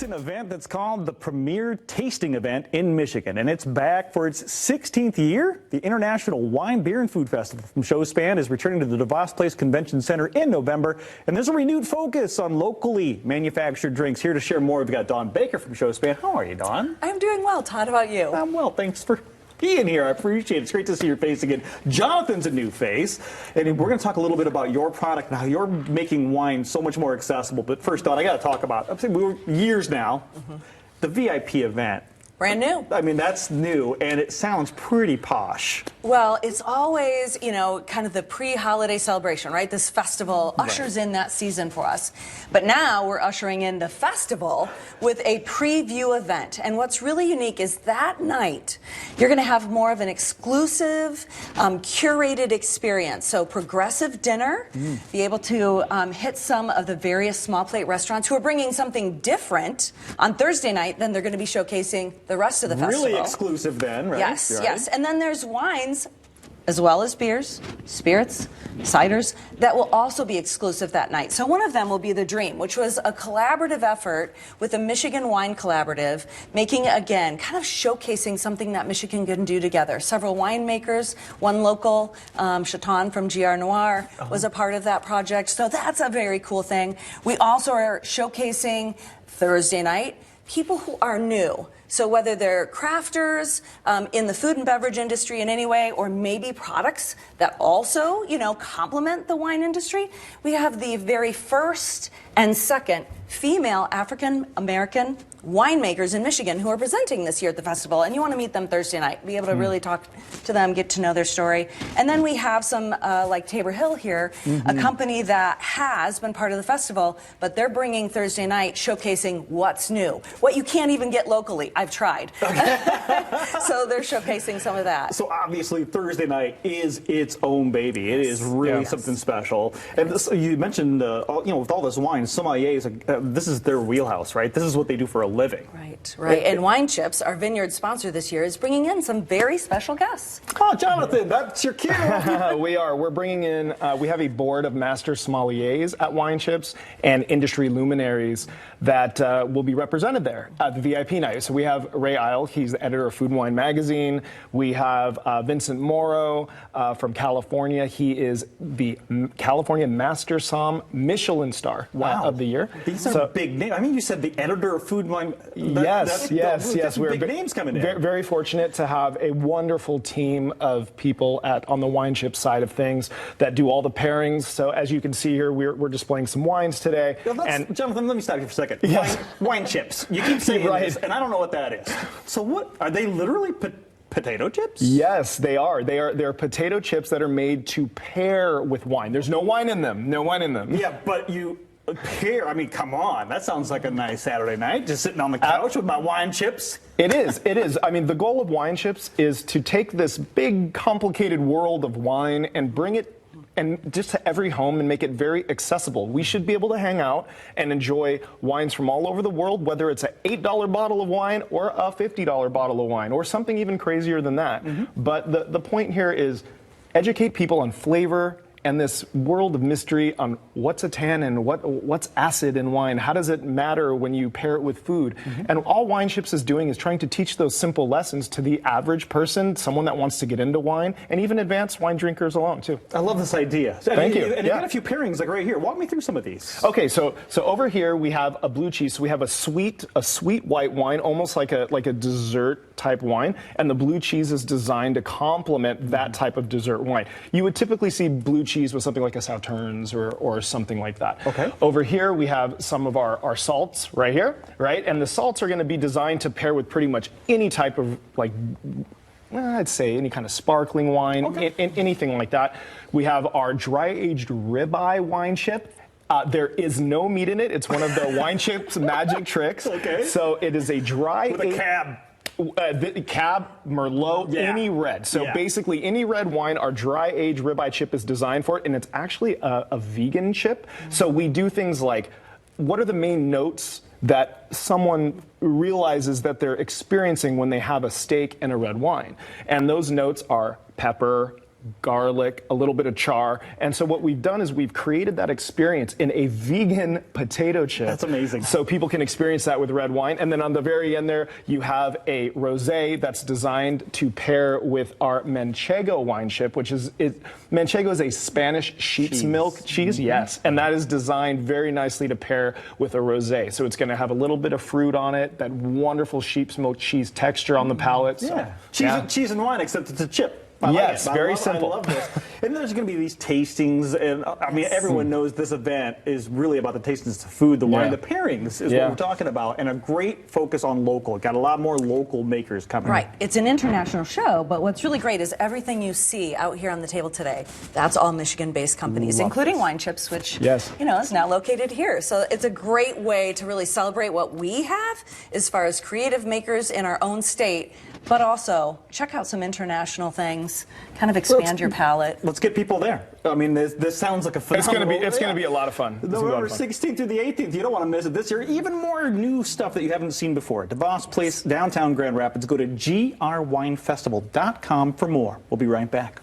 It's an event that's called the Premier Tasting Event in Michigan, and it's back for its 16th year. The International Wine, Beer, and Food Festival from Showspan is returning to the DeVos Place Convention Center in November, and there's a renewed focus on locally manufactured drinks. Here to share more, we've got Dawn Baker from Showspan. How are you, Dawn? I'm doing well, Todd. How about you? I'm well, thanks for being here. I appreciate it. It's great to see your face again. Jonathan's a new face, and we're going to talk a little bit about your product and how you're making wine so much more accessible. But first, Dawn, I got to talk about, I'm saying we were years now, the VIP event. Brand new. I mean, that's new, and it sounds pretty posh. Well, it's always, you know, kind of the pre-holiday celebration, right? This festival ushers in that season for us. But now we're ushering in the festival with a preview event. And what's really unique is that night, you're going to have more of an exclusive, curated experience. So progressive dinner, be able to hit some of the various small plate restaurants who are bringing something different on Thursday night than they're going to be showcasing the rest of the festival. Really exclusive then, right? Yes, right. yes. And then there's wines, as well as beers, spirits, ciders, that will also be exclusive that night. So one of them will be The Dream, which was a collaborative effort with the Michigan Wine Collaborative, making, again, kind of showcasing something that Michigan can do together. Several winemakers, one local, Chaton from GR Noir, was a part of that project. So that's a very cool thing. We also are showcasing Thursday night people who are new. So whether they're crafters in the food and beverage industry in any way, or maybe products that also, you know, complement the wine industry, we have the very first and second female African-American winemakers in Michigan who are presenting this year at the festival, and you want to meet them Thursday night, be able to really talk to them, get to know their story. And then we have some, like Tabor Hill here, a company that has been part of the festival, but they're bringing Thursday night showcasing what's new, what you can't even get locally. I've tried. So they're showcasing some of that. So obviously Thursday night is its own baby. It is really something special. And this, you mentioned, you know, with all this wine, sommeliers, this is their wheelhouse, right? This is what they do for a living. Right, right. And Wine Chips, our vineyard sponsor this year, is bringing in some very special guests. Oh, Jonathan, that's your cue. We are. We're bringing in, we have a board of master sommeliers at Wine Chips and industry luminaries that will be represented there at the VIP night. So we have Ray Isle, he's the editor of Food and Wine magazine. We have Vincent Morrow from California. He is the California Master Somm Michelin Star of the year. These are big names. I mean, you said the editor of Food and Wine. Yes. We're big names coming in. Very fortunate to have a wonderful team of people on the Wine Chip side of things that do all the pairings. So as you can see here, we're displaying some wines today. And Jonathan, let me stop you for a second. Yes. Wine chips. You keep saying this, and I don't know what that is. So what are they? Literally potato chips? Yes, they are. They're potato chips that are made to pair with wine. There's no wine in them. No wine in them. Yeah, but you pair. I mean, come on. That sounds like a nice Saturday night, just sitting on the couch with my wine chips. It is. It is. I mean, the goal of Wine Chips is to take this big, complicated world of wine and bring it and just to every home and make it very accessible. We should be able to hang out and enjoy wines from all over the world, whether it's an $8 bottle of wine or a $50 bottle of wine or something even crazier than that. But the point here is educate people on flavor and this world of mystery on what's a tannin, what's acid in wine, how does it matter when you pair it with food. And all Wine Chips is doing is trying to teach those simple lessons to the average person, someone that wants to get into wine, and even advanced wine drinkers alone too. I love this idea. Thank you. And you got a few pairings like right here. Walk me through some of these. Okay, so over here we have a blue cheese. So we have a sweet white wine, almost like a dessert type wine, and the blue cheese is designed to complement that type of dessert wine. You would typically see blue cheese with something like a Sauternes or something like that. Okay. Over here we have some of our salts right here, right? And the salts are going to be designed to pair with pretty much any type of, like, I'd say any kind of sparkling wine, anything like that. We have our dry-aged ribeye wine chip. There is no meat in it. It's one of the Wine Chips magic tricks. Okay. So it is a dry with a cab. Cab, Merlot, any red. So basically any red wine, our dry-aged ribeye chip is designed for it, and it's actually a vegan chip. So we do things like, what are the main notes that someone realizes that they're experiencing when they have a steak and a red wine? And those notes are pepper, garlic, a little bit of char. And so what we've done is we've created that experience in a vegan potato chip. That's amazing. So people can experience that with red wine. And then on the very end there, you have a rosé that's designed to pair with our Manchego wine chip, which is, Manchego is a Spanish sheep's milk cheese, yes. And that is designed very nicely to pair with a rosé. So it's going to have a little bit of fruit on it, that wonderful sheep's milk cheese texture on the palate. So, Yeah. Cheese and wine, except it's a chip. I like Yes, it. very simple. I love this. And there's going to be these tastings, and I mean, everyone knows this event is really about the tastings, the food, the wine, Yeah. the pairings is Yeah. what we're talking about, and a great focus on local. Got a lot more local makers coming. Right. It's an international show, but what's really great is everything you see out here on the table today, that's all Michigan-based companies, including Wine Chips, which Yes. is now located here. So it's a great way to really celebrate what we have as far as creative makers in our own state, but also check out some international things, kind of expand your palate. Let's get people there. I mean, this sounds like a It's phenomenal. going to be a lot of fun. It's gonna be a lot November of fun. 16th through the 18th. You don't want to miss it this year. Even more new stuff that you haven't seen before. DeVos Place, downtown Grand Rapids. Go to grwinefestival.com for more. We'll be right back.